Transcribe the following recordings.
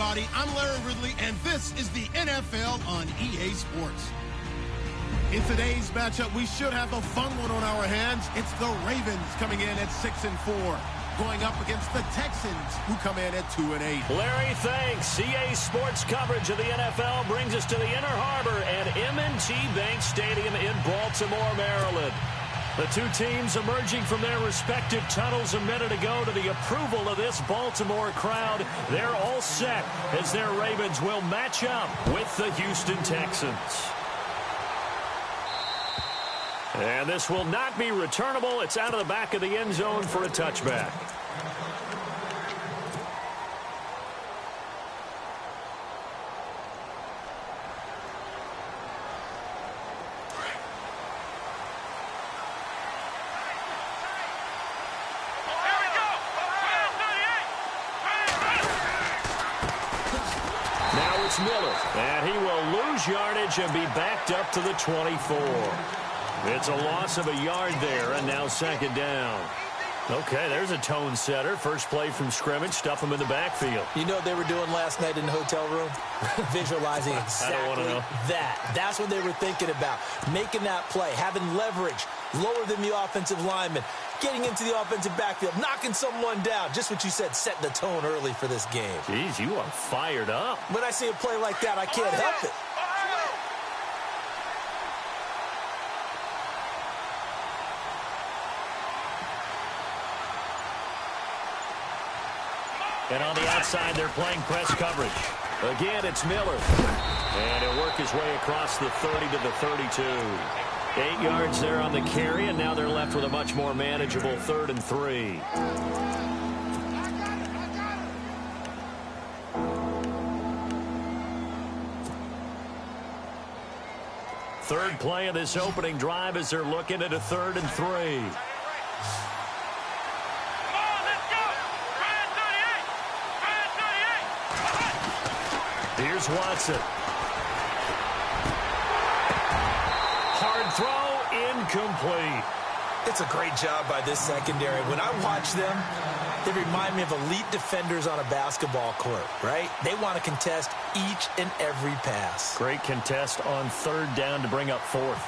everybody. I'm Larry Ridley, and this is the NFL on EA Sports. In today's matchup, we should have a fun one on our hands. It's the Ravens coming in at 6-4, going up against the Texans, who come in at 2-8. Larry, thanks. EA Sports coverage of the NFL brings us to the Inner Harbor at M&T Bank Stadium in Baltimore, Maryland. The two teams emerging from their respective tunnels a minute ago to the approval of this Baltimore crowd. They're all set as their Ravens will match up with the Houston Texans. And this will not be returnable. It's out of the back of the end zone for a touchback. Now it's Miller, and he will lose yardage and be backed up to the 24. It's a loss of a yard there, and now second down. Okay, there's a tone setter. First play from scrimmage, stuff them in the backfield. You know what they were doing last night in the hotel room? Visualizing exactly that. That's what they were thinking about. Making that play, having leverage, lower than the offensive lineman, getting into the offensive backfield, knocking someone down. Just what you said, setting the tone early for this game. Jeez, you are fired up. When I see a play like that, I can't help it. And on the outside, they're playing press coverage. Again, it's Miller. And he'll work his way across the 30 to the 32. 8 yards there on the carry, and now they're left with a much more manageable 3rd and 3. Third play of this opening drive as they're looking at a 3rd and 3. Here's Watson. Hard throw, incomplete. It's a great job by this secondary. When I watch them, they remind me of elite defenders on a basketball court, right? They want to contest each and every pass. Great contest on 3rd down to bring up 4th.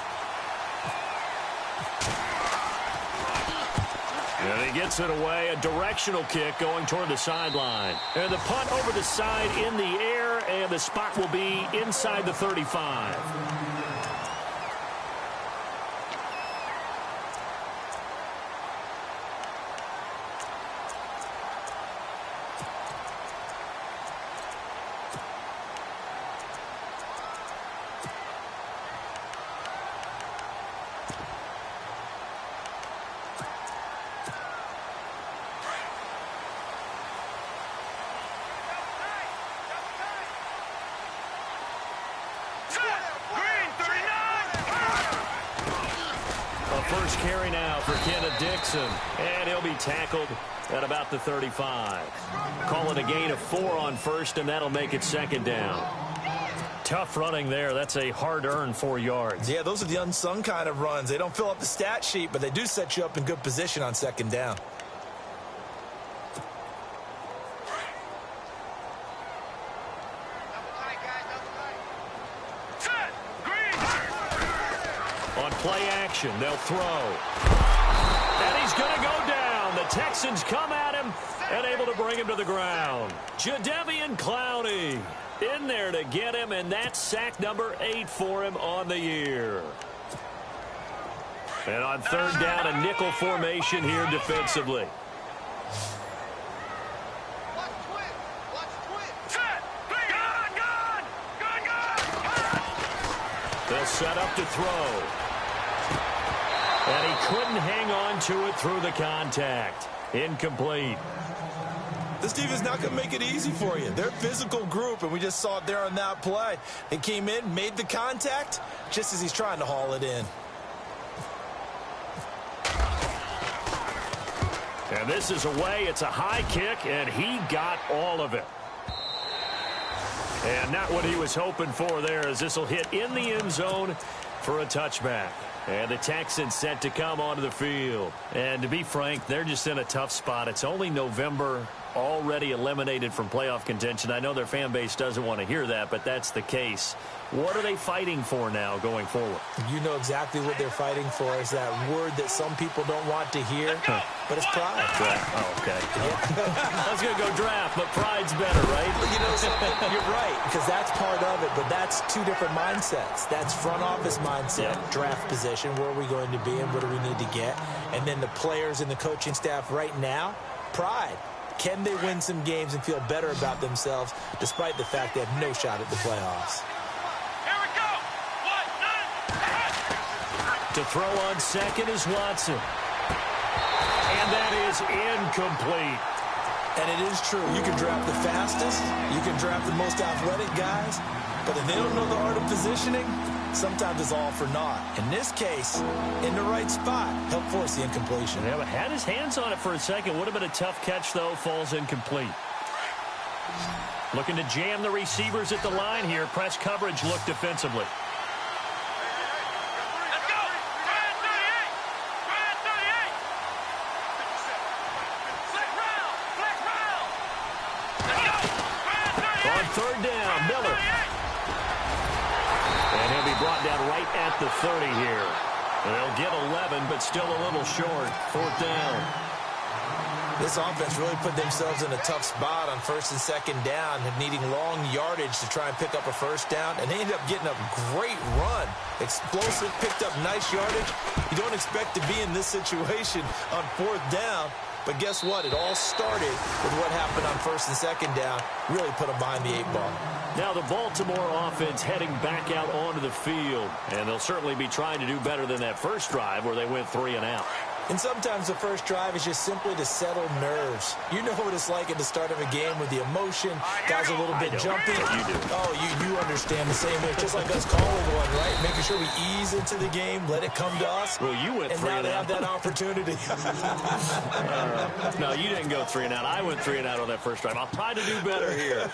And he gets it away, a directional kick going toward the sideline. And the punt over the side in the air, and the spot will be inside the 35. First carry now for Kenneth Dixon, and he'll be tackled at about the 35. Call it a gain of 4 on first, and that'll make it 2nd down. Tough running there. That's a hard-earned 4 yards. Yeah, those are the unsung kind of runs. They don't fill up the stat sheet, but they do set you up in good position on 2nd down. Play action. They'll throw. And he's going to go down. The Texans come at him and able to bring him to the ground. Jadeveon Clowney in there to get him, and that's sack number 8 for him on the year. And on 3rd down, a nickel formation here defensively. They'll set up to throw. And he couldn't hang on to it through the contact. Incomplete. This team is not going to make it easy for you. They're a physical group, and we just saw it there on that play. They came in, made the contact, just as he's trying to haul it in. And this is away. It's a high kick, and he got all of it. And not what he was hoping for there, as this will hit in the end zone for a touchback. And the Texans set to come onto the field. And to be frank, they're just in a tough spot. It's only November, already eliminated from playoff contention. I know their fan base doesn't want to hear that, but that's the case. What are they fighting for now going forward? You know exactly what they're fighting for. Is that word that some people don't want to hear, but it's pride. Draft. Oh, okay. I was going to go draft, but pride's better, right? You know something? You're right, because that's part of it, but that's two different mindsets. That's front office mindset, draft position, where are we going to be and what do we need to get? And then the players and the coaching staff right now, pride. Can they win some games and feel better about themselves despite the fact they have no shot at the playoffs? To throw on second is Watson. And that is incomplete. And it is true. You can draft the fastest. You can draft the most athletic guys. But if they don't know the art of positioning, sometimes it's all for naught. In this case, in the right spot, helped force the incompletion. Yeah, but had his hands on it for a second. Would have been a tough catch, though. Falls incomplete. Looking to jam the receivers at the line here. Press coverage look defensively. Third down, Miller. And he'll be brought down right at the 30 here. They'll get 11, but still a little short. Fourth down. This offense really put themselves in a tough spot on first and second down, needing long yardage to try and pick up a first down, and they ended up getting a great run. Explosive, picked up nice yardage. You don't expect to be in this situation on fourth down. But guess what? It all started with what happened on first and second down. Really put them behind the 8-ball. Now the Baltimore offense heading back out onto the field. And they'll certainly be trying to do better than that first drive where they went 3 and out. And sometimes the first drive is just simply to settle nerves. You know what it's like at the start of a game with the emotion. Guys are a little bit jumpy. You do. Oh, you understand the same way. Just like us calling one, right? Making sure we ease into the game, let it come to us. Well, you went 3 and out. And now they have that opportunity. No, you didn't go 3 and out. I went 3 and out on that first drive. I'll try to do better here.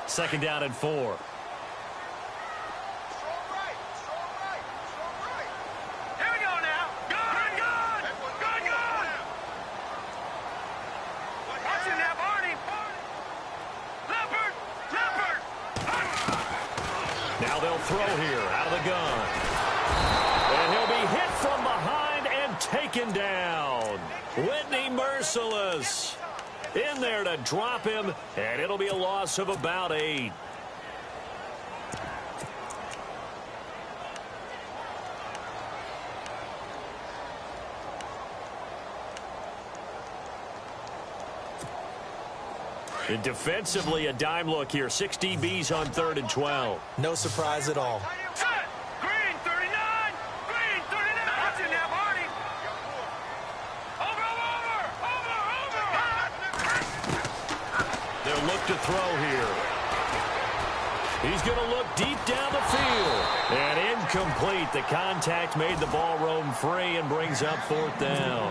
Second down and 4. Strong right. Here we go now. Good. Watching that, Barney. Leopard. Now they'll throw here out of the gun. And he'll be hit from behind and taken down. Whitney Merciless in there to drop him, and it'll be a loss of about 8. And defensively, a dime look here. 6 DBs on 3rd and 12. No surprise at all. Green 39. Watching that, Barney. Over. They'll look to throw here. He's going to look deep down the field. And incomplete. The contact made the ball roam free and brings up 4th down.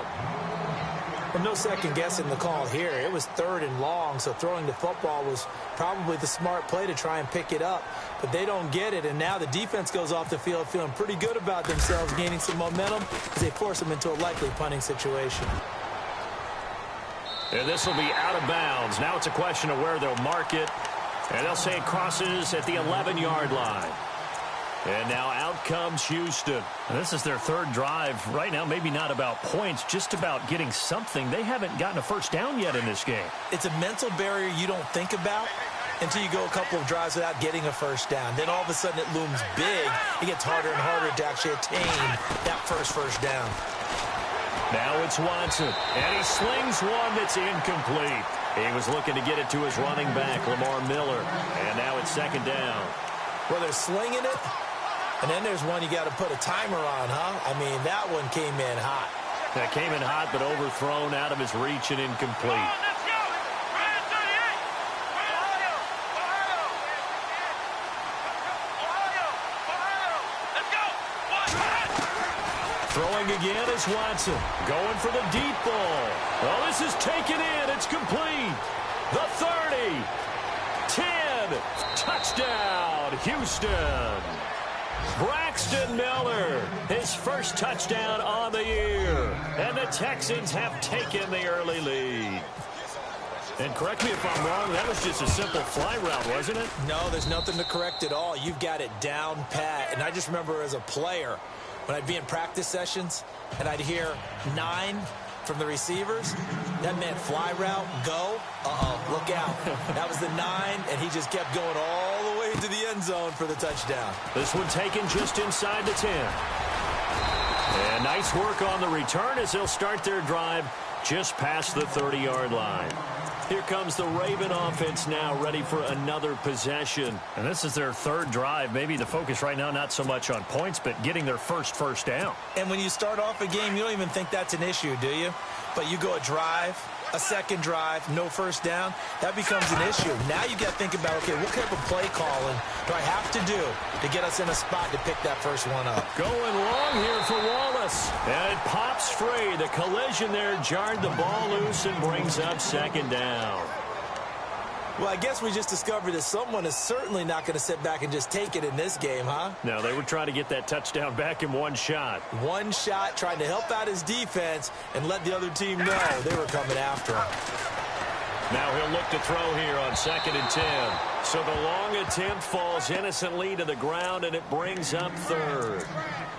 Well, no second guessing the call here. It was 3rd and long, so throwing the football was probably the smart play to try and pick it up. But they don't get it, and now the defense goes off the field feeling pretty good about themselves, gaining some momentum as they force them into a likely punting situation. And this will be out of bounds. Now it's a question of where they'll mark it. And they'll say it crosses at the 11-yard line. And now out comes Houston. And this is their 3rd drive. Right now, maybe not about points, just about getting something. They haven't gotten a first down yet in this game. It's a mental barrier you don't think about until you go a couple of drives without getting a first down. Then all of a sudden it looms big. It gets harder and harder to actually attain that first down. Now it's Watson, and he slings one that's incomplete. He was looking to get it to his running back, Lamar Miller. And now it's 2nd down. Well, they're slinging it, and then there's one you got to put a timer on, huh? I mean, that one came in hot. That came in hot, but overthrown out of his reach and incomplete. Throwing again is Watson. Going for the deep ball. Oh, this is taken in. It's complete. The 30. 10. Houston. Braxton Miller, his first touchdown on the year. And the Texans have taken the early lead. And correct me if I'm wrong, that was just a simple fly route, wasn't it? No, there's nothing to correct at all. You've got it down pat. And I just remember as a player, when I'd be in practice sessions and I'd hear 9 from the receivers, that meant fly route, go, look out. That was the 9, and he just kept going all the way to the end zone for the touchdown. This one taken just inside the 10. And nice work on the return as they'll start their drive just past the 30-yard line. Here comes the Raven offense now, ready for another possession. And this is their third drive. Maybe the focus right now not so much on points, but getting their first down. And when you start off a game, you don't even think that's an issue, do you? But you go a drive, a second drive, no first down, that becomes an issue. Now you got to think about, okay, what type of play calling do I have to do to get us in a spot to pick that first one up? Going long here for Wallace. And it pops free. The collision there jarred the ball loose and brings up second down. Well, I guess we just discovered that someone is certainly not going to sit back and just take it in this game, huh? No, they were trying to get that touchdown back in one shot. One shot, trying to help out his defense and let the other team know they were coming after him. Now he'll look to throw here on 2nd and 10. So the long attempt falls innocently to the ground, and it brings up 3rd.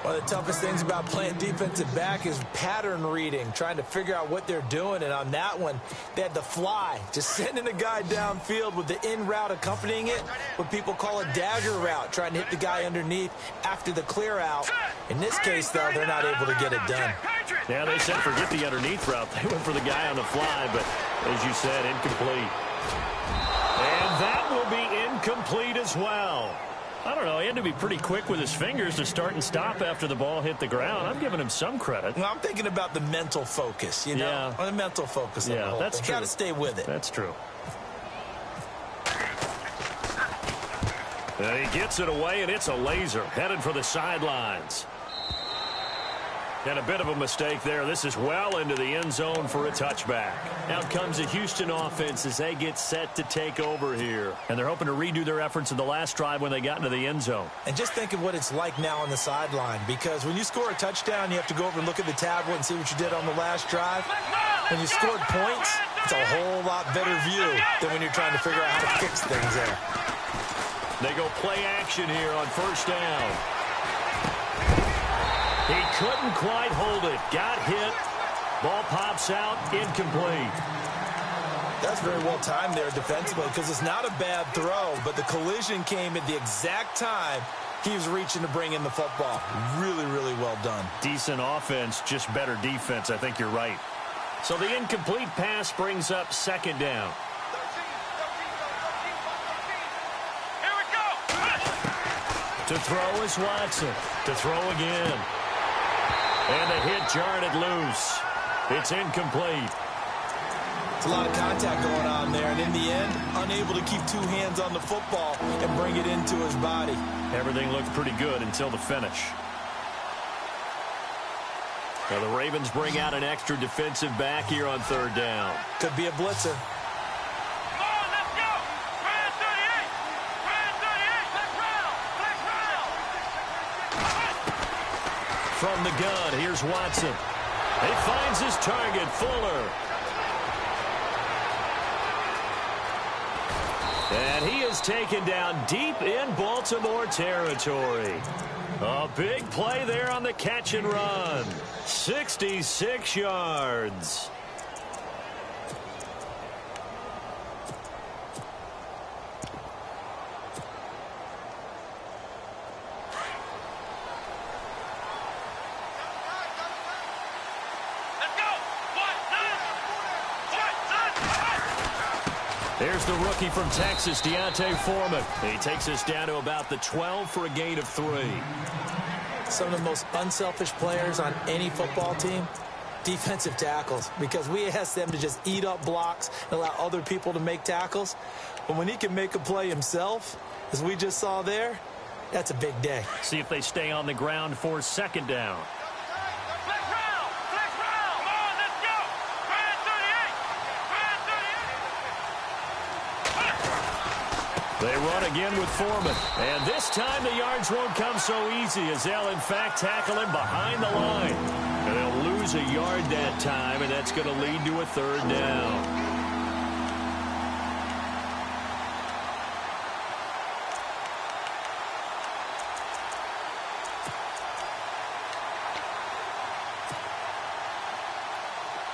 One of the toughest things about playing defensive back is pattern reading, trying to figure out what they're doing. And on that one, they had the fly, just sending a guy downfield with the in route accompanying it, what people call a dagger route, trying to hit the guy underneath after the clear out. In this case, though, they're not able to get it done. Yeah, they said forget the underneath route. They went for the guy on the fly, but as you said, incomplete. And that will be incomplete as well. I don't know. He had to be pretty quick with his fingers to start and stop after the ball hit the ground. I'm giving him some credit. Well, I'm thinking about the mental focus, you know? Yeah. Or the mental focus on the whole that's thing. true. Got to stay with it. That's true. And he gets it away, and it's a laser headed for the sidelines. And a bit of a mistake there. This is well into the end zone for a touchback. Out comes the Houston offense as they get set to take over here. And they're hoping to redo their efforts in the last drive when they got into the end zone. And just think of what it's like now on the sideline, because when you score a touchdown, you have to go over and look at the tablet and see what you did on the last drive. When you scored points, it's a whole lot better view than when you're trying to figure out how to fix things there. They go play action here on 1st down. He couldn't quite hold it. Got hit. Ball pops out. Incomplete. That's very well timed there defensively, because it's not a bad throw, but the collision came at the exact time he was reaching to bring in the football. Really, really well done. Decent offense, just better defense. I think you're right. So the incomplete pass brings up 2nd down. Here we go. To throw is Watson. To throw again. And the hit jarred it loose. It's incomplete. It's a lot of contact going on there, and in the end, unable to keep 2 hands on the football and bring it into his body. Everything looked pretty good until the finish. Now the Ravens bring out an extra defensive back here on 3rd down. Could be a blitzer. Come on, let's go. Brand 38. Brand 38. Let's round. Let's round. From the gun, here's Watson. He finds his target, Fuller. And he is taken down deep in Baltimore territory. A big play there on the catch and run. 66 yards. There's the rookie from Texas, Deontay Foreman. He takes us down to about the 12 for a gain of 3. Some of the most unselfish players on any football team, defensive tackles, because we ask them to just eat up blocks and allow other people to make tackles. But when he can make a play himself, as we just saw there, that's a big day. See if they stay on the ground for 2nd down. Let's round. Let's round. Come on, let's go. Brand 38. Brand 38. They run again with Foreman. And this time the yards won't come so easy as they'll, in fact, tackle him behind the line. And they'll lose a yard that time, and that's going to lead to a third down.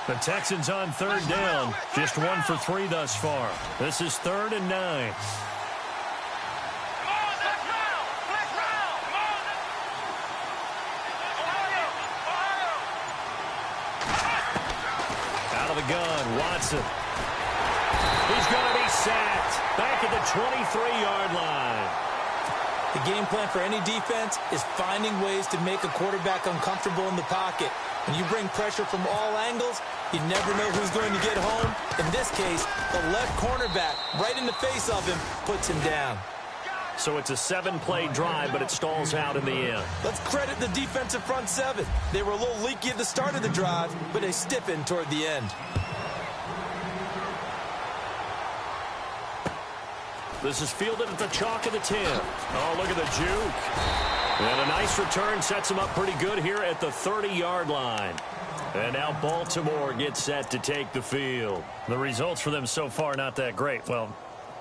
The Texans on third down. Just 1 for 3 thus far. This is 3rd and 9. Out of the gun, Watson. He's going to be sacked. Back at the 23-yard line. The game plan for any defense is finding ways to make a quarterback uncomfortable in the pocket. When you bring pressure from all angles, you never know who's going to get home. In this case, the left cornerback, right in the face of him, puts him down. So it's a 7-play drive, but it stalls out in the end. Let's credit the defensive front 7. They were a little leaky at the start of the drive, but they stiffened toward the end. This is fielded at the chalk of the 10. Oh, look at the juke. And a nice return sets him up pretty good here at the 30-yard line. And now Baltimore gets set to take the field. The results for them so far not that great. Well,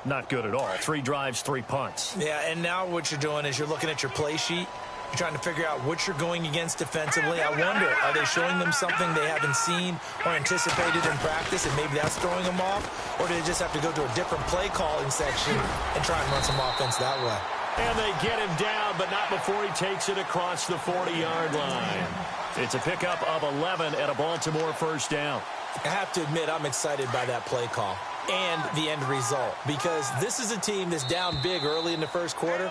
not good at all. 3 drives, 3 punts. Yeah, and now what you're doing is you're looking at your play sheet. You're trying to figure out what you're going against defensively. I wonder, are they showing them something they haven't seen or anticipated in practice, and maybe that's throwing them off? Or do they just have to go to a different play calling section and try and run some offense that way? And they get him down, but not before he takes it across the 40-yard line. It's a pickup of 11 at a Baltimore first down. I have to admit, I'm excited by that play call and the end result, because this is a team that's down big early in the first quarter,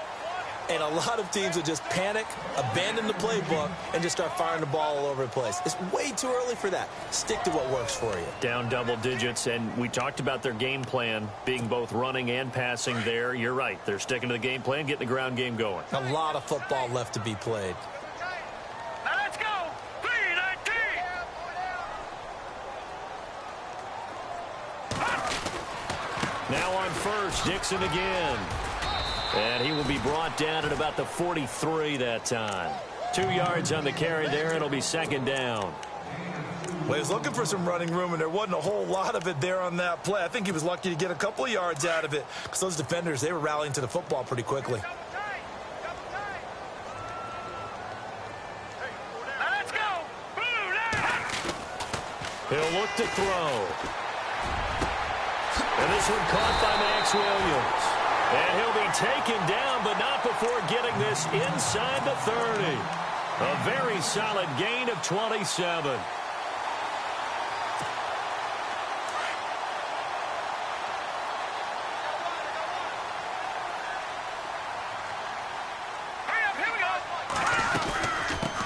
and a lot of teams will just panic, abandon the playbook, and just start firing the ball all over the place. It's way too early for that. Stick to what works for you. Down double digits, and we talked about their game plan being both running and passing there. You're right. They're sticking to the game plan, getting the ground game going. A lot of football left to be played. Now let's go. 3-19. Now on first, Dixon again. And he will be brought down at about the 43 that time. 2 yards on the carry there. It'll be second down. Well, he was looking for some running room, and there wasn't a whole lot of it there on that play. I think he was lucky to get a couple of yards out of it, because those defenders, they were rallying to the football pretty quickly. Now let's go. Blue line. He'll look to throw. And this one caught by Max Williams. And he'll be taken down, but not before getting this inside the 30. A very solid gain of 27.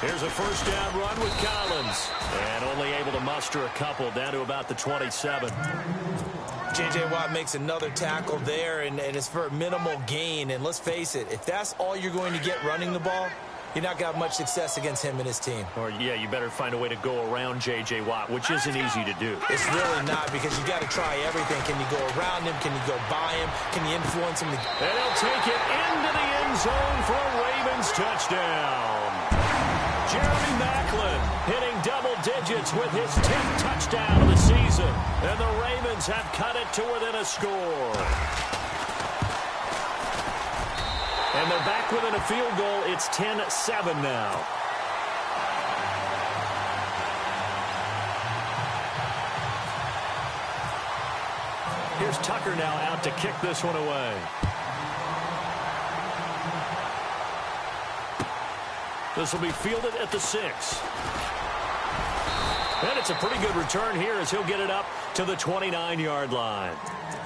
Here's a first down run with Collins. And only able to muster a couple down to about the 27. J.J. Watt makes another tackle there, and it's for a minimal gain. And let's face it, if that's all you're going to get running the ball, you're not going to have much success against him and his team. Or, yeah, you better find a way to go around J.J. Watt, which isn't easy to do. It's really not, because you got to try everything. Can you go around him? Can you go by him? Can you influence him? And he'll take it into the end zone for a Ravens touchdown. Jeremy Maclin hitting double digits with his 10th touchdown of the season. And the Ravens have cut it to within a score. And they're back within a field goal. It's 10-7 now. Here's Tucker now out to kick this one away. This will be fielded at the 6. And it's a pretty good return here as he'll get it up to the 29-yard line.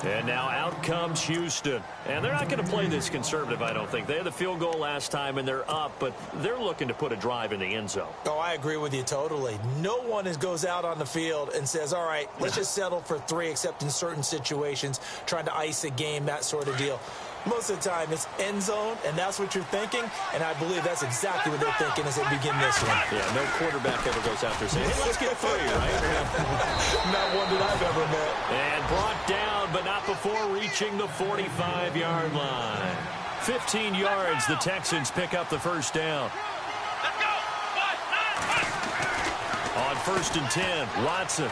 And now out comes Houston. And they're not going to play this conservative, I don't think. They had the field goal last time, and they're up, but they're looking to put a drive in the end zone. Oh, I agree with you totally. No one goes out on the field and says, all right, let's just settle for 3, except in certain situations, trying to ice a game, that sort of deal. Most of the time, it's end zone, and that's what you're thinking, and I believe that's exactly what they're thinking as they begin this one. Yeah, no quarterback ever goes out there saying, hey, let's get 3, right? Not one that I've ever met. And brought down, but not before reaching the 45-yard line. 15 yards, the Texans pick up the first down. Let's go. On 1st and 10, Watson.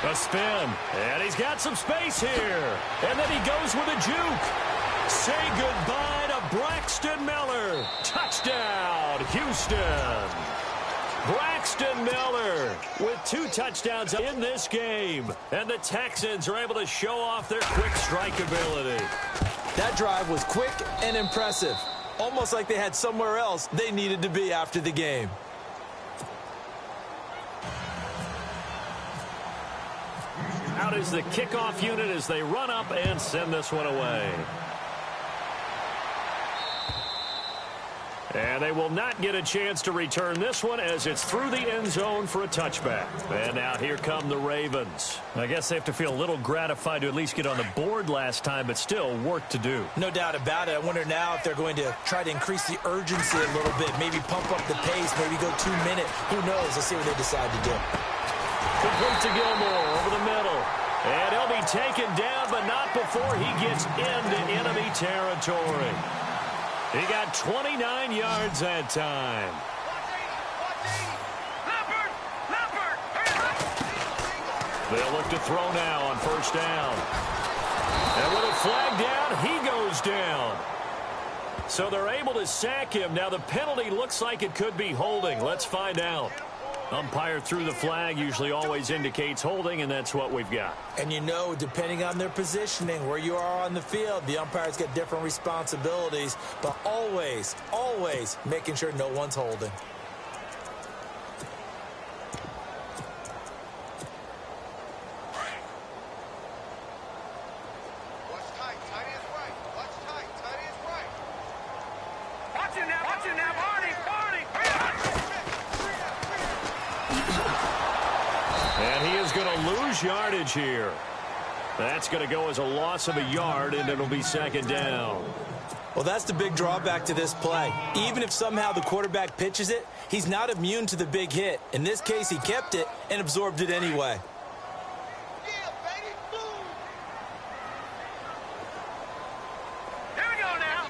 A spin, and he's got some space here. And then he goes with a juke. Say goodbye to Braxton Miller. Touchdown, Houston. Braxton Miller with 2 touchdowns in this game. And the Texans are able to show off their quick strike ability. That drive was quick and impressive. Almost like they had somewhere else they needed to be after the game. Out is the kickoff unit as they run up and send this one away. And they will not get a chance to return this one as it's through the end zone for a touchback. And now here come the Ravens. I guess they have to feel a little gratified to at least get on the board last time, but still work to do. No doubt about it. I wonder now if they're going to try to increase the urgency a little bit, maybe pump up the pace, maybe go 2 minute. Who knows? Let's see what they decide to do. Complete to Gilmore over the middle. And he'll be taken down, but not before he gets into enemy territory. He got 29 yards that time. They'll look to throw now on 1st down. And with a flag down, he goes down. So they're able to sack him. Now the penalty looks like it could be holding. Let's find out. Umpire threw the flag, usually always indicates holding, and that's what we've got. And you know, depending on their positioning, where you are on the field, the umpires get different responsibilities, but always, always making sure no one's holding. Yardage here. That's going to go as a loss of a yard, and it'll be 2nd down. Well, that's the big drawback to this play. Even if somehow the quarterback pitches it, he's not immune to the big hit. In this case, he kept it and absorbed it anyway. Here we go now.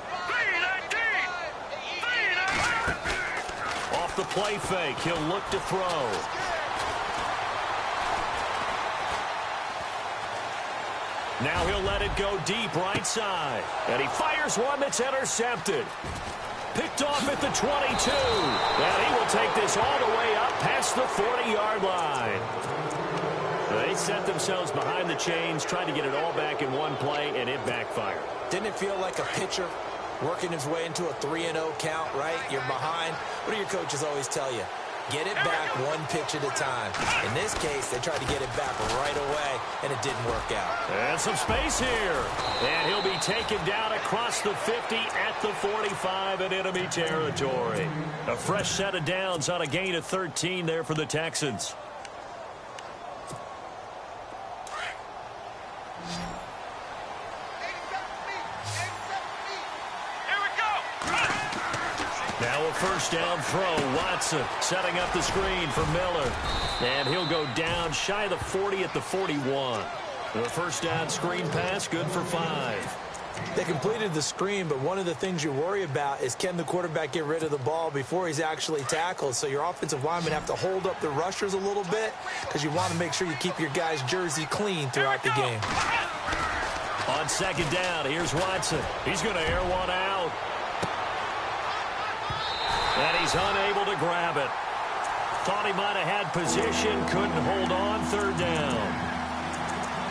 3-19. Off the play fake, he'll look to throw. Now he'll let it go deep right side. And he fires one that's intercepted. Picked off at the 22. And he will take this all the way up past the 40-yard line. They set themselves behind the chains, trying to get it all back in one play, and it backfired. Didn't it feel like a pitcher working his way into a 3-0 count, right? You're behind. What do your coaches always tell you? Get it back one pitch at a time. In this case, they tried to get it back right away, and it didn't work out. And some space here. And he'll be taken down across the 50 at the 45 in enemy territory. A fresh set of downs on a gain of 13 there for the Texans. Now a 1st down throw. Watson setting up the screen for Miller. And he'll go down shy of the 40 at the 41. The 1st down screen pass, good for 5. They completed the screen, but one of the things you worry about is can the quarterback get rid of the ball before he's actually tackled. So your offensive linemen have to hold up the rushers a little bit because you want to make sure you keep your guy's jersey clean throughout the game. On 2nd down, here's Watson. He's going to air one out. And he's unable to grab it. Thought he might have had position, couldn't hold on. 3rd down.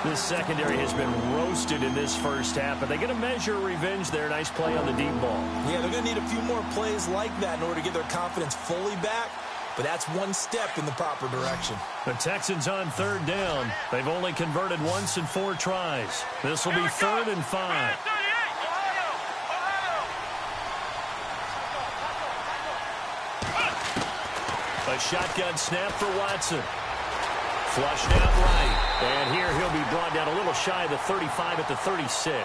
This secondary has been roasted in this first half, but they're going to measure revenge there. Nice play on the deep ball. Yeah, they're going to need a few more plays like that in order to get their confidence fully back, but that's one step in the proper direction. The Texans on 3rd down. They've only converted once in 4 tries. This will be 3rd and 5. A shotgun snap for Watson. Flushed out right. And here he'll be brought down a little shy of the 35 at the 36.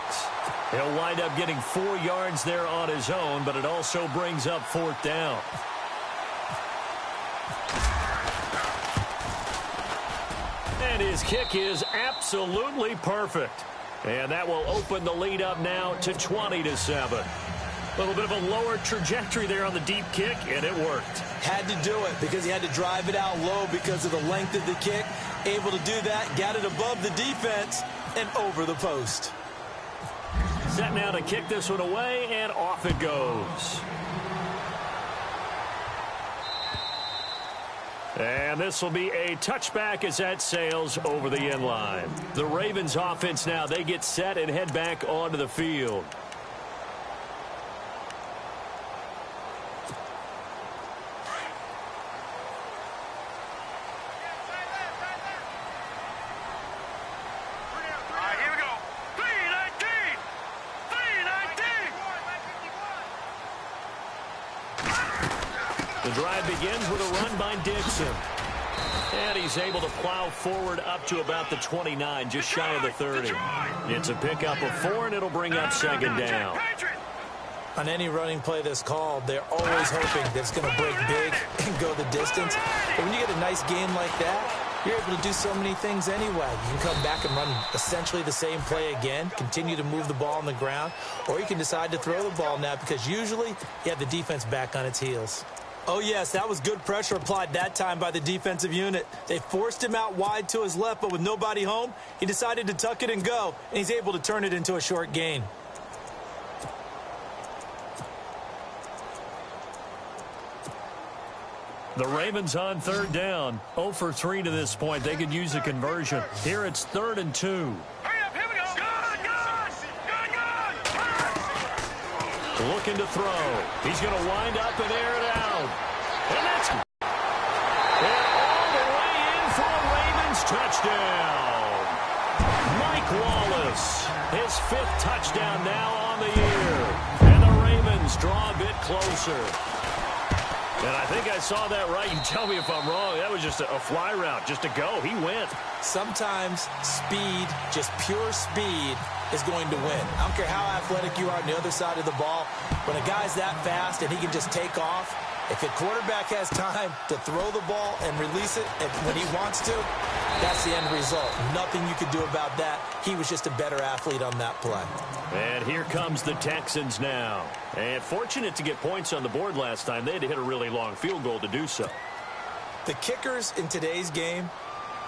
He'll wind up getting 4 yards there on his own, but it also brings up 4th down. And his kick is absolutely perfect. And that will open the lead up now to 20-7. A little bit of a lower trajectory there on the deep kick, and it worked. Had to do it because he had to drive it out low because of the length of the kick. Able to do that, got it above the defense and over the post. Set now to kick this one away, and off it goes. And this will be a touchback as that sails over the end line. The Ravens offense now, they get set and head back onto the field. The drive begins with a run by Dixon. And he's able to plow forward up to about the 29, just shy of the 30. It's a pickup of 4, and it'll bring up second down. On any running play that's called, they're always hoping that it's going to break big and go the distance. But when you get a nice game like that, you're able to do so many things anyway. You can come back and run essentially the same play again, continue to move the ball on the ground, or you can decide to throw the ball now because usually you have the defense back on its heels. Oh, yes, that was good pressure applied that time by the defensive unit. They forced him out wide to his left, but with nobody home, he decided to tuck it and go, and he's able to turn it into a short gain. The Ravens on third down. 0 for 3 to this point. They could use a conversion. Here it's 3rd and 2. Hurry up, here we go. Good. Looking to throw. He's going to wind up and air it out. And that's and all the way in for a Ravens touchdown. Mike Wallace, his 5th touchdown now on the year. And the Ravens draw a bit closer. And I think I saw that right. You tell me if I'm wrong. That was just a fly route, just to go. He went. Sometimes speed, just pure speed, is going to win. I don't care how athletic you are on the other side of the ball. When a guy's that fast and he can just take off, if a quarterback has time to throw the ball and release it when he wants to, that's the end result. Nothing you could do about that. He was just a better athlete on that play. And here comes the Texans now. And fortunate to get points on the board last time. They had to hit a really long field goal to do so. The kickers in today's game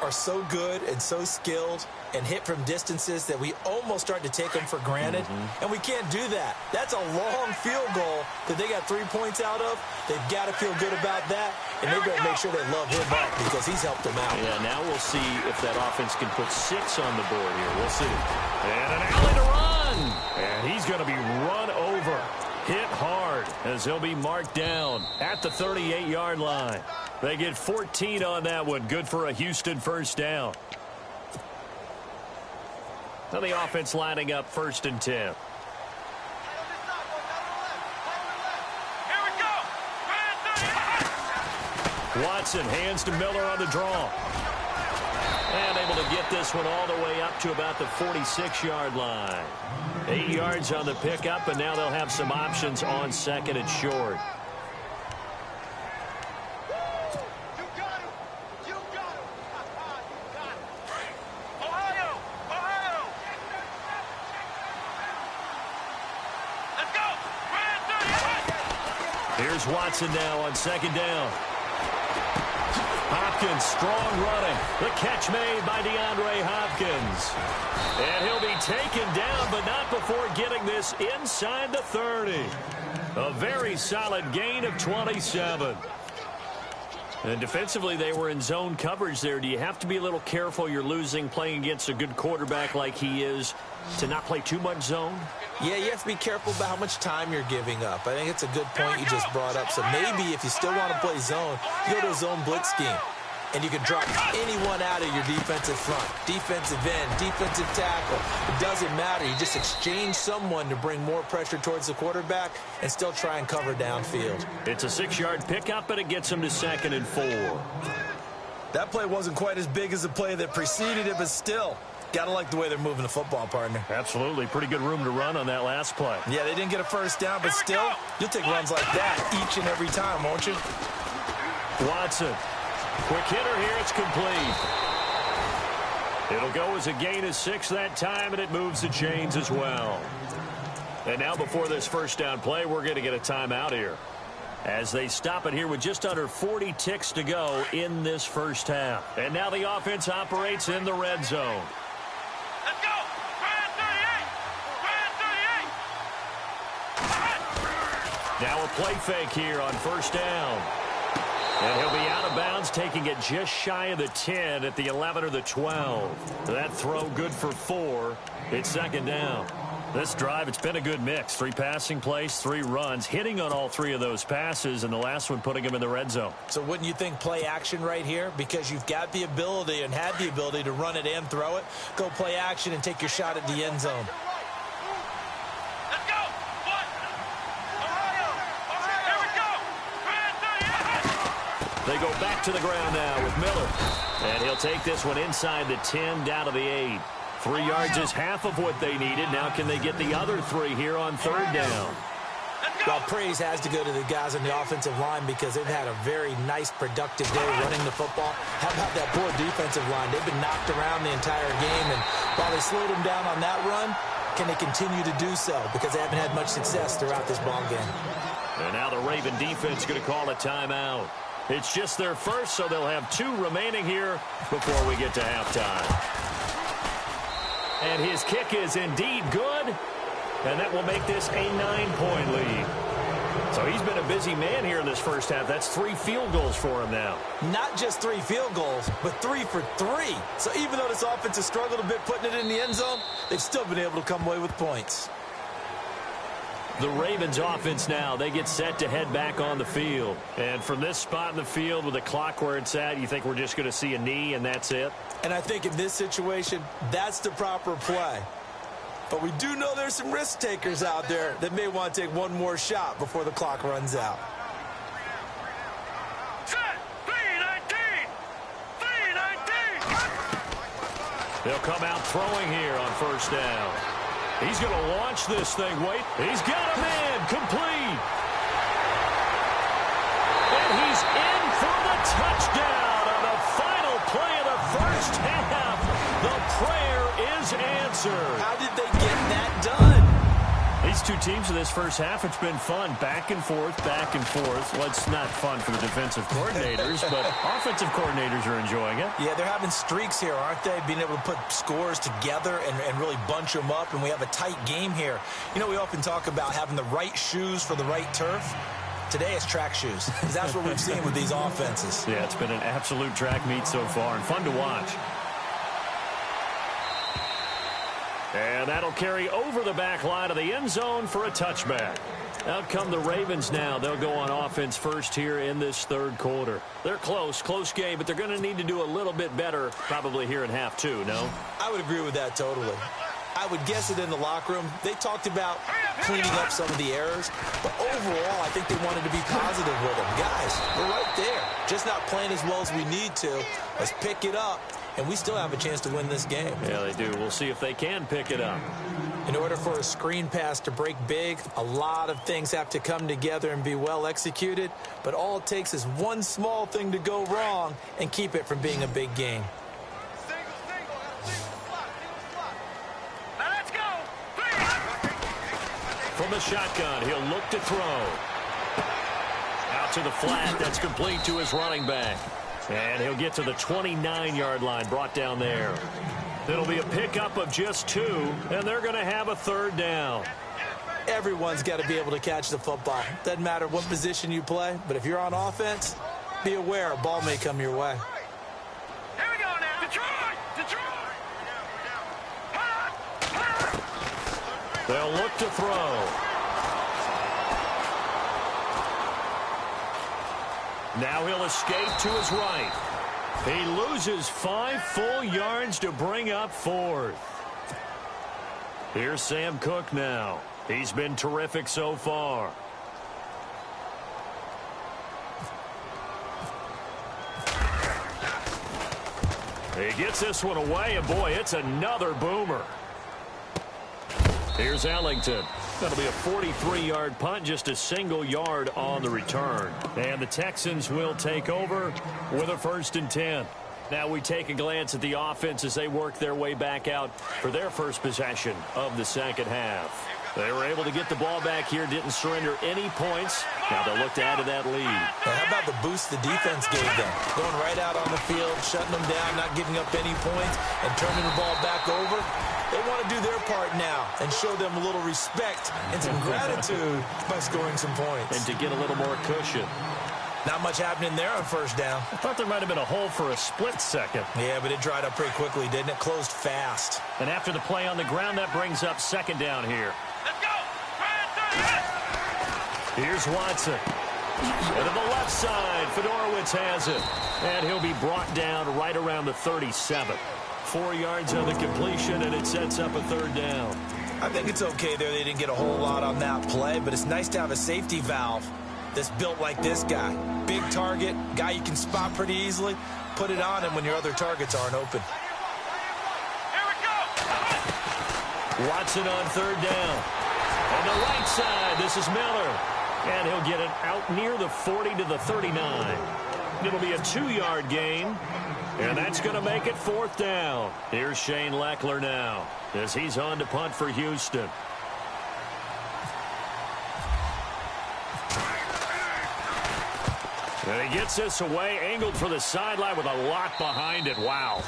are so good and so skilled and hit from distances that we almost start to take them for granted. And we can't do that. That's a long field goal that they got 3 points out of. They've got to feel good about that, and they better make sure they love him up because he's helped them out. Yeah, now we'll see if that offense can put 6 on the board here. We'll see. And an alley to run. And he's going to be run over. Hit hard as he'll be marked down at the 38-yard line. They get 14 on that one. Good for a Houston first down. Now the offense lining up 1st and 10. Here we go. Watson hands to Miller on the draw. And able to get this one all the way up to about the 46-yard line. 8 yards on the pickup, and now they'll have some options on 2nd and short. Here's Watson now on 2nd down. Hopkins, strong running. The catch made by DeAndre Hopkins. And he'll be taken down, but not before getting this inside the 30. A very solid gain of 27. And defensively, they were in zone coverage there. Do you have to be a little careful? You're losing, playing against a good quarterback like he is, to not play too much zone? Yeah, you have to be careful about how much time you're giving up. I think it's a good point you just brought up. So maybe if you still want to play zone, you go to a zone blitz scheme. And you can drop anyone out of your defensive front. Defensive end, defensive tackle. It doesn't matter. You just exchange someone to bring more pressure towards the quarterback and still try and cover downfield. It's a 6-yard pickup, and it gets them to 2nd and 4. That play wasn't quite as big as the play that preceded it, but still, gotta like the way they're moving the football, partner. Absolutely. Pretty good room to run on that last play. Yeah, they didn't get a first down, but still, you'll take runs like that each and every time, won't you? Watson. Quick hitter here. It's complete. It'll go as a gain of 6 that time, and it moves the chains as well. And now before this first down play, we're going to get a timeout here, as they stop it here with just under 40 ticks to go in this first half. And now the offense operates in the red zone. Let's go! Ryan 38! Ryan 38! Now a play fake here on first down. And he'll be out of bounds, taking it just shy of the 10 at the 11 or the 12. That throw good for 4. It's second down. This drive, it's been a good mix. 3 passing plays, 3 runs, hitting on all 3 of those passes, and the last one putting him in the red zone. So wouldn't you think play action right here? Because you've got the ability and had the ability to run it and throw it. Go play action and take your shot at the end zone. Let's go! One! Here we go! Ryan 38! They go back to the ground now with Miller. And he'll take this one inside the 10, down to the 8. 3 yards is half of what they needed. Now can they get the other 3 here on third down? Well, praise has to go to the guys on the offensive line because they've had a very nice, productive day running the football. How about that poor defensive line? They've been knocked around the entire game, and while they slowed them down on that run, can they continue to do so? Because they haven't had much success throughout this ball game. And now the Raven defense going to call a timeout. It's just their first, so they'll have 2 remaining here before we get to halftime. And his kick is indeed good, and that will make this a 9-point lead. So he's been a busy man here in this first half. That's 3 field goals for him now. Not just 3 field goals, but 3 for 3. So even though this offense has struggled a bit putting it in the end zone, they've still been able to come away with points. The Ravens offense now, they get set to head back on the field. And from this spot in the field with the clock where it's at, you think we're just going to see a knee and that's it? And I think in this situation, that's the proper play. But we do know there's some risk takers out there that may want to take one more shot before the clock runs out. Set! 3-19! 3-19! They'll come out throwing here on first down. He's going to launch this thing. Wait, he's got a man complete. And he's in for the touchdown on the final play of the first half. The prayer is answered. How did they get that done? These 2 teams in this first half, it's been fun. Back and forth, back and forth. Well, it's not fun for the defensive coordinators, but offensive coordinators are enjoying it. Yeah, they're having streaks here, aren't they? Being able to put scores together and really bunch them up, and we have a tight game here. You know, we often talk about having the right shoes for the right turf. Today it's track shoes. That's what we've seen with these offenses. Yeah, it's been an absolute track meet so far and fun to watch. And that'll carry over the back line of the end zone for a touchback. Out come the Ravens now. They'll go on offense first here in this third quarter. They're close game, but they're going to need to do a little bit better probably here in half 2, no? I would agree with that totally. I would guess it in the locker room. They talked about cleaning up some of the errors, but overall, I think they wanted to be positive with them. Guys, we're right there. Just not playing as well as we need to. Let's pick it up, and we still have a chance to win this game. Yeah, they do. We'll see if they can pick it up. In order for a screen pass to break big, a lot of things have to come together and be well executed, but all it takes is one small thing to go wrong and keep it from being a big game. From the shotgun, he'll look to throw. Out to the flat. That's complete to his running back. And he'll get to the 29-yard line, brought down there. It'll be a pickup of just 2, and they're going to have a third down. Everyone's got to be able to catch the football. Doesn't matter what position you play, but if you're on offense, be aware a ball may come your way. Here we go now. Detroit! They'll look to throw. Now he'll escape to his right. He loses 5 full yards to bring up 4th. Here's Sam Cook now. He's been terrific so far. He gets this one away, and boy, it's another boomer. Here's Ellington. That'll be a 43-yard punt, just a single yard on the return. And the Texans will take over with a 1st and 10. Now we take a glance at the offense as they work their way back out for their first possession of the second half. They were able to get the ball back here, didn't surrender any points. Now they'll look to add to that lead. Now how about the boost the defense gave them? Going right out on the field, shutting them down, not giving up any points, and turning the ball back over. They want to do their part now and show them a little respect and some gratitude by scoring some points. And to get a little more cushion. Not much happening there on first down. I thought there might have been a hole for a split second. Yeah, but it dried up pretty quickly, didn't it? Closed fast. And after the play on the ground, that brings up second down here. Let's go. Here's Watson. And to the left side, Fedorowicz has it. And he'll be brought down right around the 37. 4 yards on the completion, and it sets up a third down. I think it's okay there. They didn't get a whole lot on that play, but it's nice to have a safety valve that's built like this guy. Big target, guy you can spot pretty easily. Put it on him when your other targets aren't open. Here we go. Watson on third down. On the right side, this is Miller. And he'll get it out near the 40 to the 39. It'll be a 2-yard gain. And that's going to make it fourth down. Here's Shane Leckler now as he's on to punt for Houston. And he gets this away, angled for the sideline with a lot behind it. Wow.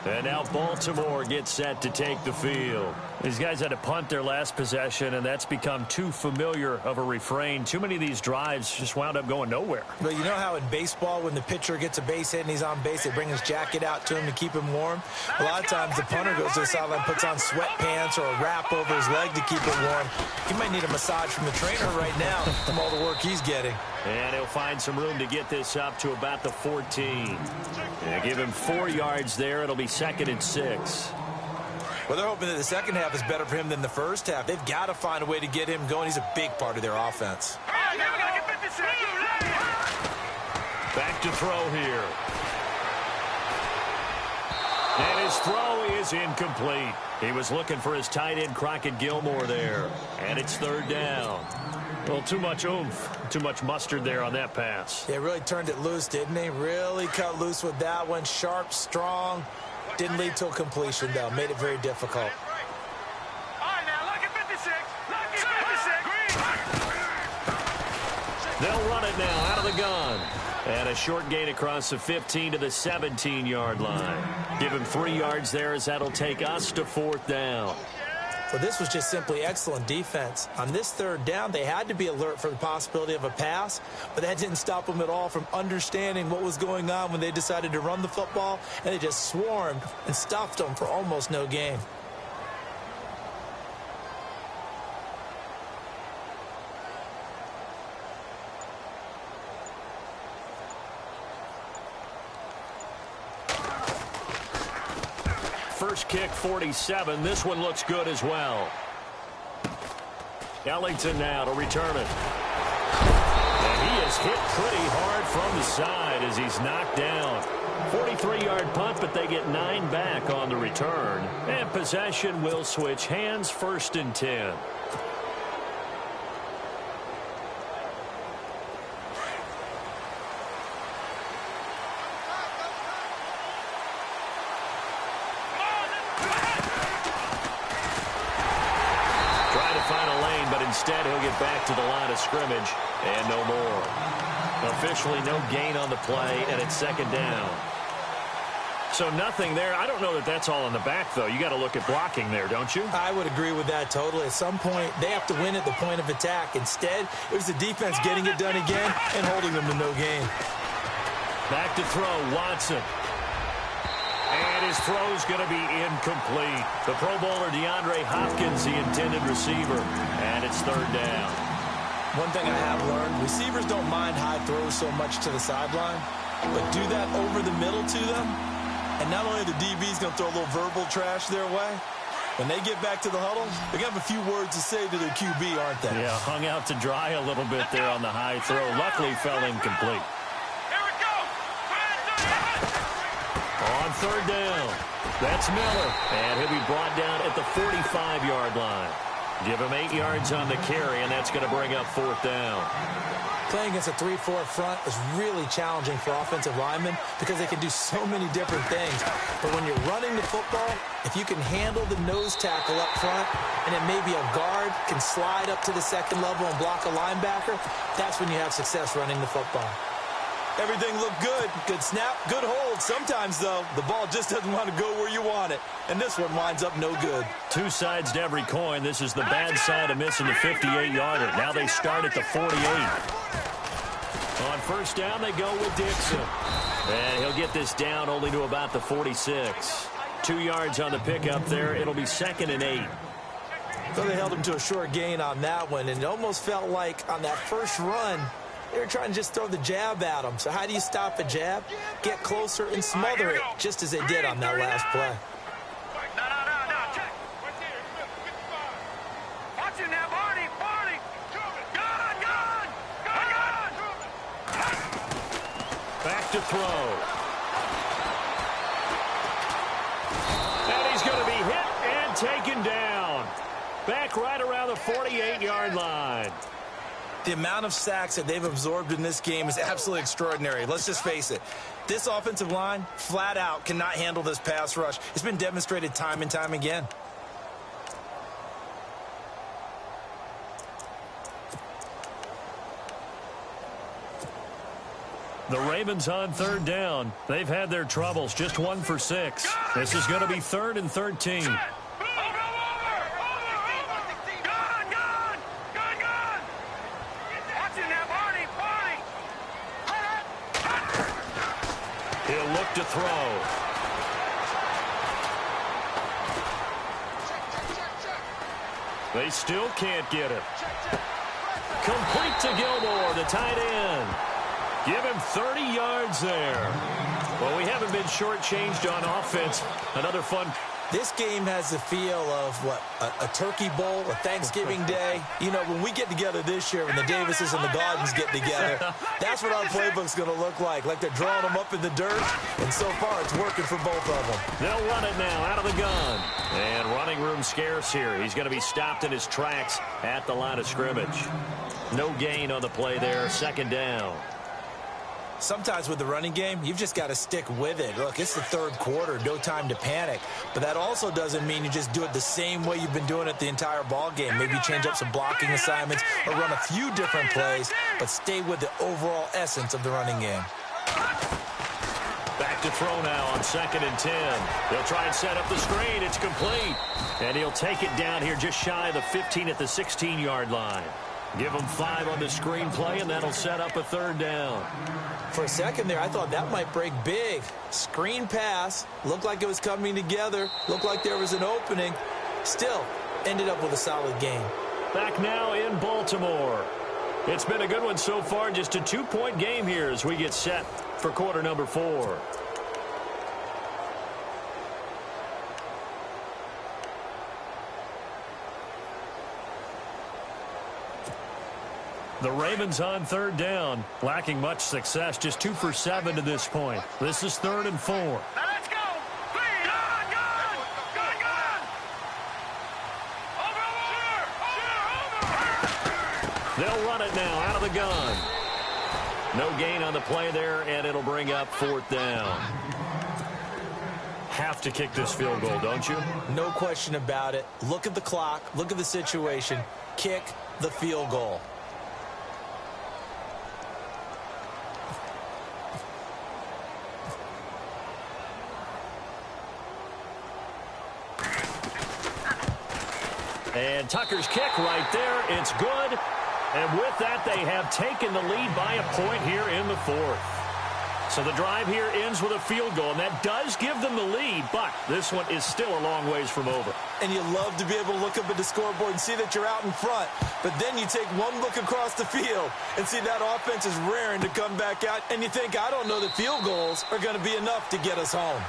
And now Baltimore gets set to take the field. These guys had to punt their last possession, and that's become too familiar of a refrain. Too many of these drives just wound up going nowhere. But you know how in baseball, when the pitcher gets a base hit and he's on base, they bring his jacket out to him to keep him warm? A lot of times the punter goes to the sideline, puts on sweatpants or a wrap over his leg to keep it warm. He might need a massage from the trainer right now from all the work he's getting. And he'll find some room to get this up to about the 14. And give him 4 yards there. It'll be 2nd and 6. Well, they're hoping that the second half is better for him than the first half. They've got to find a way to get him going. He's a big part of their offense. Back to throw here. And his throw is incomplete. He was looking for his tight end, Crockett Gilmore, there. And it's third down. Well, too much oomph, too much mustard there on that pass. They really turned it loose, didn't they? Really cut loose with that one. Sharp, strong. Didn't lead to a completion, though. Made it very difficult. All right, now, look at 56. Look at 56. They'll run it now out of the gun. And a short gain across the 15 to the 17-yard line. Give him 3 yards there as that'll take us to fourth down. Well, this was just simply excellent defense. On this third down, they had to be alert for the possibility of a pass, but that didn't stop them at all from understanding what was going on when they decided to run the football, and they just swarmed and stuffed them for almost no gain. First kick, 47. This one looks good as well. Ellington now to return it. And he is hit pretty hard from the side as he's knocked down. 43-yard punt, but they get 9 back on the return. And possession will switch hands, 1st and 10. Instead, he'll get back to the line of scrimmage, and no more. Officially, no gain on the play, and it's 2nd down. So nothing there. I don't know that that's all in the back, though. You got to look at blocking there, don't you? I would agree with that totally. At some point, they have to win at the point of attack. Instead, it was the defense getting it done again and holding them to no gain. Back to throw, Watson. And his throw's going to be incomplete. The Pro Bowler DeAndre Hopkins, the intended receiver. And it's 3rd down. One thing I have learned, receivers don't mind high throws so much to the sideline, but do that over the middle to them, and not only are the DBs going to throw a little verbal trash their way, when they get back to the huddle, they're going to have a few words to say to their QB, aren't they? Yeah, hung out to dry a little bit there on the high throw. Luckily, fell incomplete. On 3rd down, that's Miller, and he'll be brought down at the 45-yard line. Give him 8 yards on the carry, and that's going to bring up 4th down. Playing against a 3-4 front is really challenging for offensive linemen because they can do so many different things. But when you're running the football, if you can handle the nose tackle up front, and then maybe a guard can slide up to the second level and block a linebacker, that's when you have success running the football. Everything looked good. Good snap, good hold. Sometimes, though, the ball just doesn't want to go where you want it. And this one winds up no good. 2 sides to every coin. This is the bad side of missing the 58-yarder. Now they start at the 48. On 1st down, they go with Dixon. And he'll get this down only to about the 46. 2 yards on the pickup there. It'll be 2nd and 8. So they held him to a short gain on that one, and it almost felt like on that first run, they were trying to just throw the jab at him. So how do you stop a jab? Get closer and smother it, just as they did on that last play. No. Check. Watch it now, Barney. Gun. Back to throw. And he's going to be hit and taken down. Back right around the 48-yard line. The amount of sacks that they've absorbed in this game is absolutely extraordinary. Let's just face it. This offensive line, flat out, cannot handle this pass rush. It's been demonstrated time and time again. The Ravens on 3rd down. They've had their troubles. Just 1 for 6. This is going to be 3rd and 13. He'll look to throw. They still can't get it. Complete to Gilmore, the tight end. Give him 30 yards there. Well, we haven't been shortchanged on offense. Another fun. This game has the feel of, what, a turkey bowl, a Thanksgiving day. You know, when we get together this year, when the Davises and the Gardens get together, that's what our playbook's going to look like they're drawing them up in the dirt, and so far it's working for both of them. They'll run it now out of the gun. And running room scarce here. He's going to be stopped in his tracks at the line of scrimmage. No gain on the play there, 2nd down. Sometimes with the running game, you've just got to stick with it. Look, it's the 3rd quarter, no time to panic. But that also doesn't mean you just do it the same way you've been doing it the entire ball game. Maybe change up some blocking assignments or run a few different plays, but stay with the overall essence of the running game. Back to throw now on 2nd and 10. They'll try and set up the screen. It's complete. And he'll take it down here just shy of the 15 at the 16-yard line. Give him 5 on the screen play, and that'll set up a 3rd down. For a second there, I thought that might break big. Screen pass. Looked like it was coming together. Looked like there was an opening. Still, ended up with a solid game. Back now in Baltimore. It's been a good one so far. Just a 2-point game here as we get set for quarter number 4. The Ravens on 3rd down, lacking much success, just 2 for 7 to this point. This is 3rd and 4. Now let's go. Gun. Over. They'll run it now out of the gun. No gain on the play there, and it'll bring up 4th down. Have to kick this field goal, don't you? No question about it. Look at the clock. Look at the situation. Kick the field goal. And Tucker's kick right there. It's good. And with that, they have taken the lead by a point here in the 4th. So the drive here ends with a field goal, and that does give them the lead, but this one is still a long ways from over. And you love to be able to look up at the scoreboard and see that you're out in front, but then you take one look across the field and see that offense is raring to come back out, and you think, I don't know that field goals are going to be enough to get us home.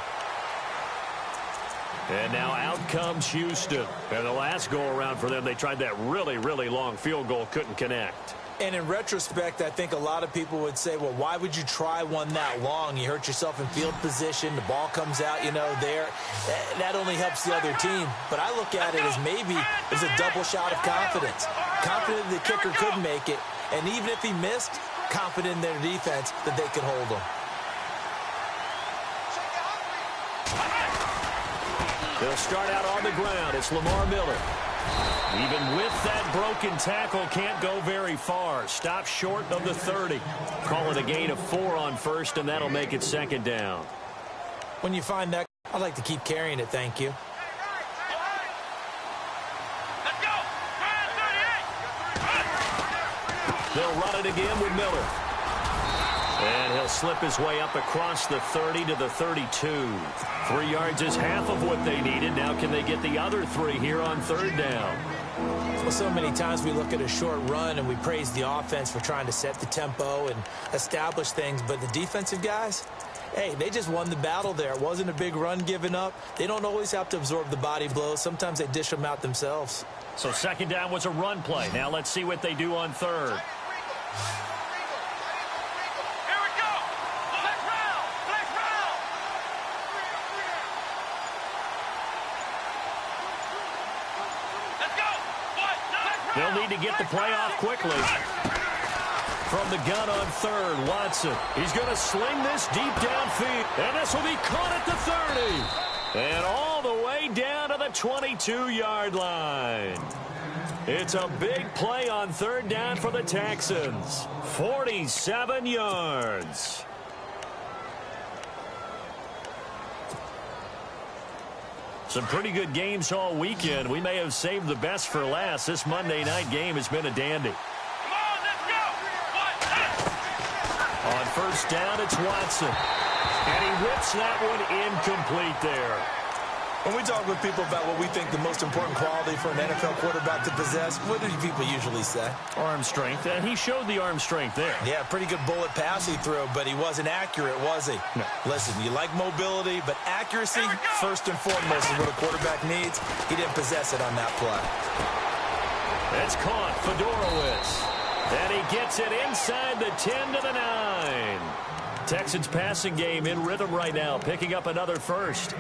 And now out comes Houston. And the last go-around for them, they tried that really, really long field goal, couldn't connect. And in retrospect, I think a lot of people would say, well, why would you try one that long? You hurt yourself in field position. The ball comes out, there. That only helps the other team. But I look at it as maybe it's a double shot of confidence. Confident the kicker could make it. And even if he missed, confident in their defense that they could hold him. He'll start out on the ground. It's Lamar Miller. Even with that broken tackle, can't go very far. Stop short of the 30. Call it a gain of 4 on first, and that'll make it second down. When you find that, I'd like to keep carrying it, thank you. Let's go. They'll run it again with Miller. And he'll slip his way up across the 30 to the 32. 3 yards is half of what they needed. Now can they get the other 3 here on third down? Well, so many times we look at a short run and we praise the offense for trying to set the tempo and establish things. But the defensive guys, hey, they just won the battle there. It wasn't a big run given up. They don't always have to absorb the body blows. Sometimes they dish them out themselves. So second down was a run play. Now let's see what they do on third. They'll need to get the play off quickly. From the gun on third, Watson. He's going to sling this deep downfield. And this will be caught at the 30. And all the way down to the 22-yard line. It's a big play on third down for the Texans. 47 yards. Some pretty good games all weekend. We may have saved the best for last. This Monday night game has been a dandy. On first down, it's Watson. And he rips that one incomplete there. When we talk with people about what we think the most important quality for an NFL quarterback to possess, what do people usually say? Arm strength. And he showed the arm strength there. Yeah, pretty good bullet pass he threw, but he wasn't accurate, was he? No. Listen, you like mobility, but accuracy, first and foremost, is what a quarterback needs. He didn't possess it on that play. It's caught. Fedorowicz. And he gets it inside the 10 to the 9. Texans passing game in rhythm right now, picking up another first.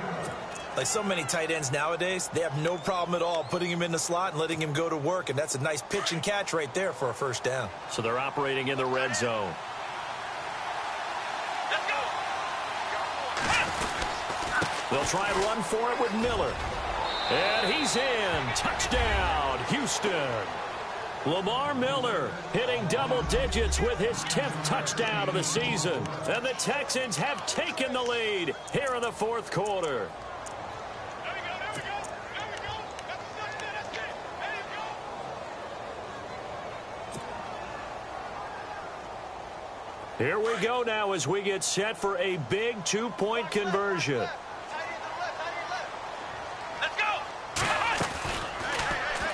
Like so many tight ends nowadays, they have no problem at all putting him in the slot and letting him go to work, and that's a nice pitch and catch right there for a first down. So they're operating in the red zone. They'll try and run for it with Miller. And he's in. Touchdown, Houston. Lamar Miller hitting double digits with his 10th touchdown of the season. And the Texans have taken the lead here in the fourth quarter. Here we go now as we get set for a big 2-point conversion. Let's go.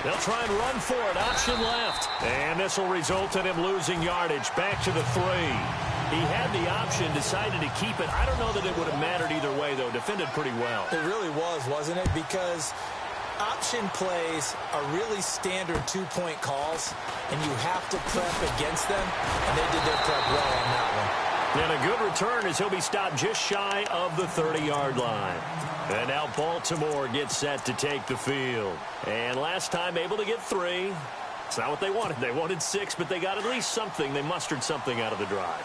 They'll try and run for it. Option left. And this will result in him losing yardage. Back to the 3. He had the option, decided to keep it. I don't know that it would have mattered either way, though. Defended pretty well. It really was, wasn't it? Because option plays are really standard 2-point calls, and you have to prep against them, and they did their prep well on that one. And a good return as he'll be stopped just shy of the 30-yard line. And now Baltimore gets set to take the field. And last time able to get 3. It's not what they wanted. They wanted 6, but they got at least something. They mustered something out of the drive.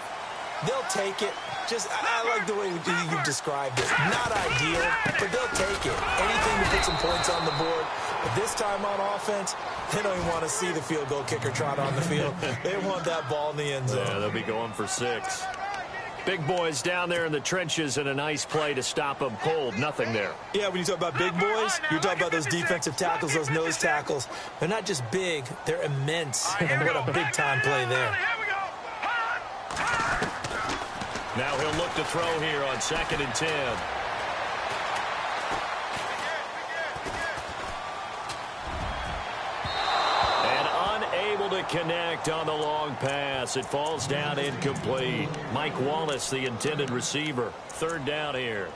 They'll take it. I like the way you described it. Not ideal, but they'll take it. Anything to put some points on the board. But this time on offense, they don't even want to see the field goal kicker trot on the field. They want that ball in the end zone. Yeah, they'll be going for 6. Big boys down there in the trenches, and a nice play to stop them cold. Nothing there. Yeah, when you talk about big boys, you're talking about those defensive tackles, those nose tackles. They're not just big, they're immense. And what a big-time play there. Now he'll look to throw here on 2nd and 10. And unable to connect on the long pass. It falls down incomplete. Mike Wallace, the intended receiver. 3rd down here.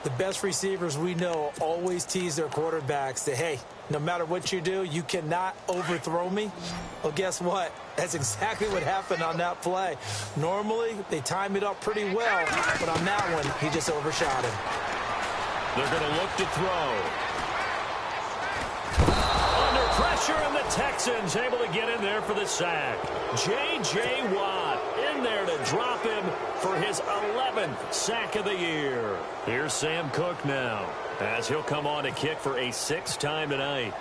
The best receivers we know always tease their quarterbacks that, hey, no matter what you do, you cannot overthrow me. Well, guess what? That's exactly what happened on that play. Normally, they time it up pretty well, but on that one, he just overshot him. They're going to look to throw. Under pressure, and the Texans able to get in there for the sack. J.J. Watt in there to drop him for his 11th sack of the year. Here's Sam Cook now, as he'll come on to kick for a 6th time tonight.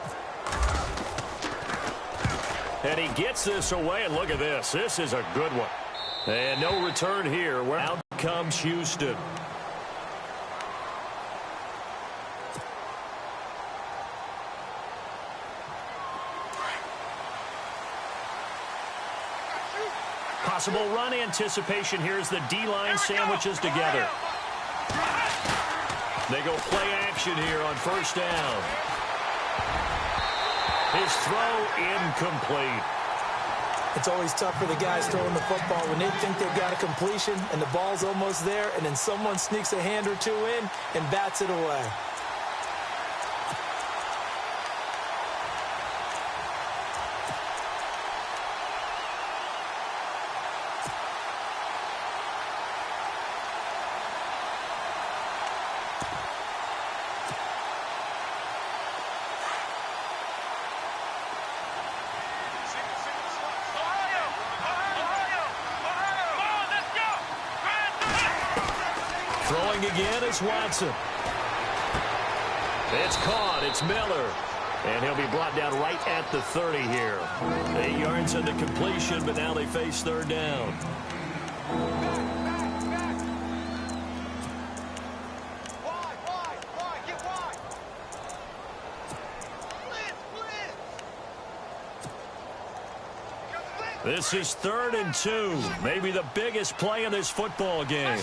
And he gets this away, and look at this. This is a good one. And no return here. Out comes Houston. Possible run anticipation here as the D-line sandwiches together. They go play action here on first down. His throw incomplete. It's always tough for the guys throwing the football when they think they've got a completion and the ball's almost there, and then someone sneaks a hand or two in and bats it away. Throwing again is Watson. It's caught. It's Miller. And he'll be brought down right at the 30 here. 8 yards into completion, but now they face third down. This is 3rd and 2. Maybe the biggest play in this football game.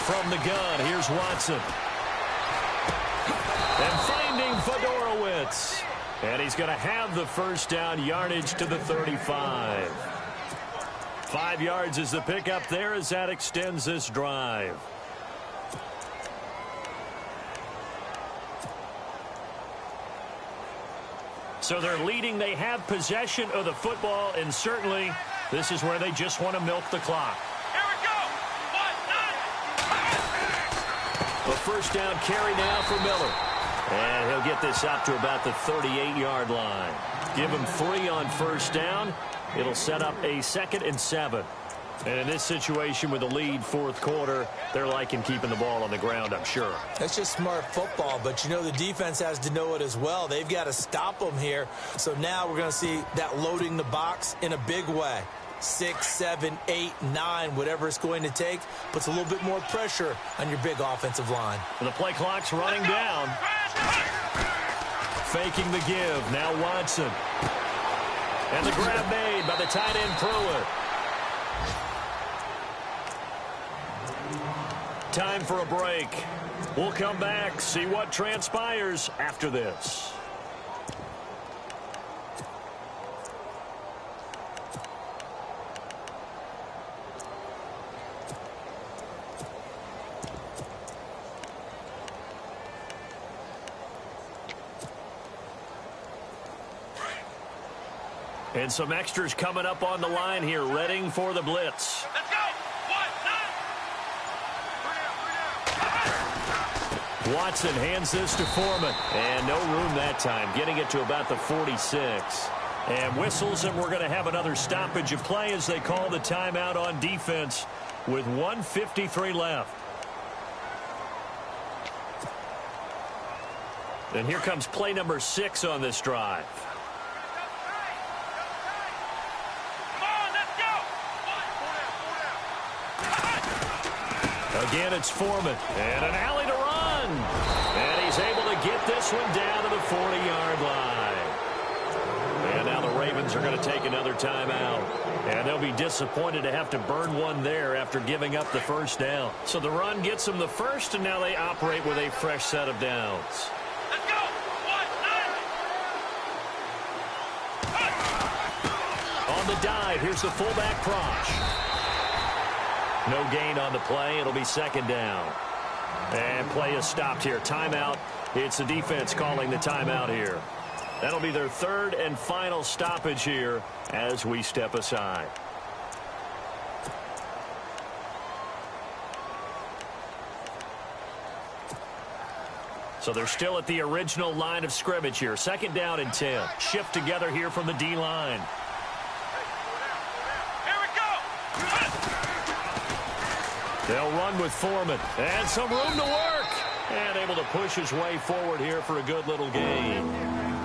From the gun, here's Watson. And finding Fedorowicz. And he's going to have the first down, yardage to the 35. 5 yards is the pickup there as that extends this drive. So they're leading. They have possession of the football, and certainly this is where they just want to milk the clock. A first down carry now for Miller. And he'll get this out to about the 38-yard line. Give him 3 on first down. It'll set up a 2nd and 7. And in this situation with the lead 4th quarter, they're liking keeping the ball on the ground, I'm sure. That's just smart football, but you know the defense has to know it as well. They've got to stop them here. So now we're going to see that loading the box in a big way. 6, 7, 8, 9, whatever it's going to take, puts a little bit more pressure on your big offensive line. The play clock's running down. Faking the give. Now Watson. And the grab made by the tight end Pruitt. Time for a break. We'll come back, see what transpires after this. And some extras coming up on the line here, readying for the blitz. Let's go! 1, 9. Watson hands this to Foreman. And no room that time, getting it to about the 46. And whistles, and we're going to have another stoppage of play as they call the timeout on defense with 1:53 left. And here comes play number 6 on this drive. Again, it's Foreman. And an alley to run. And he's able to get this one down to the 40-yard line. And now the Ravens are going to take another timeout. And they'll be disappointed to have to burn one there after giving up the first down. So the run gets them the first, and now they operate with a fresh set of downs. Let's go! 1, 9. right, here's the fullback Prosh. No gain on the play. It'll be second down. And play is stopped here. Timeout. It's the defense calling the timeout here. That'll be their third and final stoppage here as we step aside. So they're still at the original line of scrimmage here. Second down and 10. Shift together here from the D-line. They'll run with Foreman. And some room to work. And able to push his way forward here for a good little gain.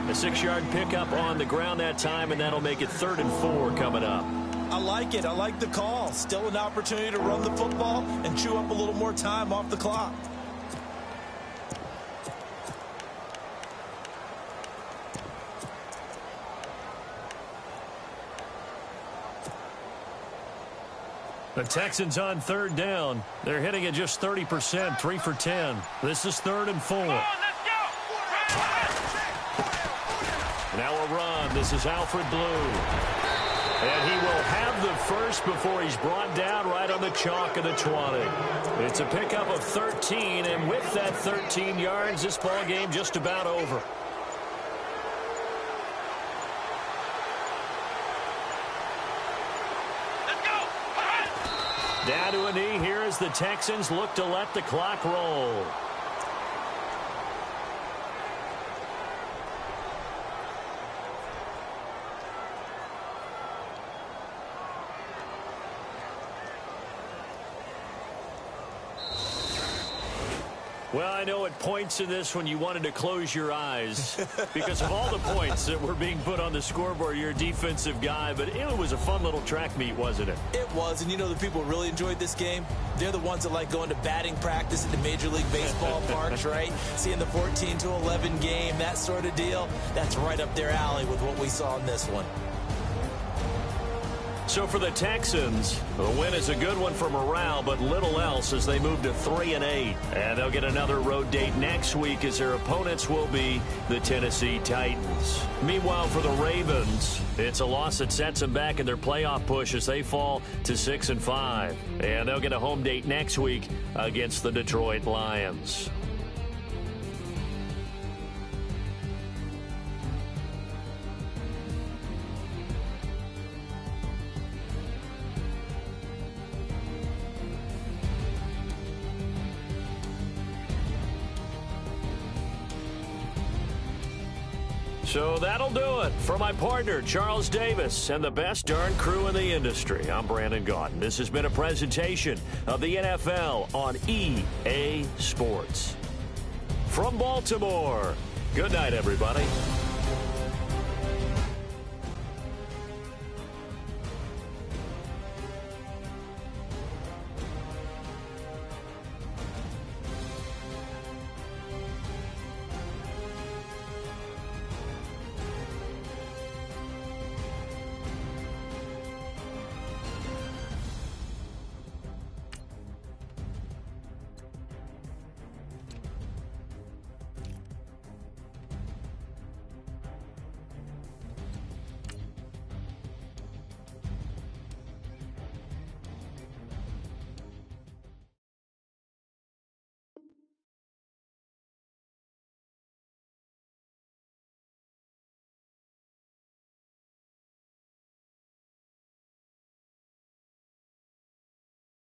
A 6-yard pickup on the ground that time, and that'll make it 3rd and 4 coming up. I like it. I like the call. Still an opportunity to run the football and chew up a little more time off the clock. The Texans on 3rd down. They're hitting at just 30%, 3 for 10. This is 3rd and 4. Now a run. This is Alfred Blue. And he will have the first before he's brought down right on the chalk of the 20. It's a pickup of 13, and with that 13 yards, this ball game just about over. Down to a knee here as the Texans look to let the clock roll. Well, I know at points in this when you wanted to close your eyes because of all the points that were being put on the scoreboard. You're a defensive guy, but it was a fun little track meet, wasn't it? It was, and you know the people who really enjoyed this game? They're the ones that like going to batting practice at the Major League Baseball parks, right? Seeing the 14-11 game, that sort of deal. That's right up their alley with what we saw in this one. So for the Texans, the win is a good one for morale, but little else as they move to 3-8. And they'll get another road date next week as their opponents will be the Tennessee Titans. Meanwhile, for the Ravens, it's a loss that sets them back in their playoff push as they fall to 6-5. And they'll get a home date next week against the Detroit Lions. So that'll do it. For my partner, Charles Davis, and the best darn crew in the industry, I'm Brandon Gaudin. This has been a presentation of the NFL on EA Sports. From Baltimore, good night, everybody.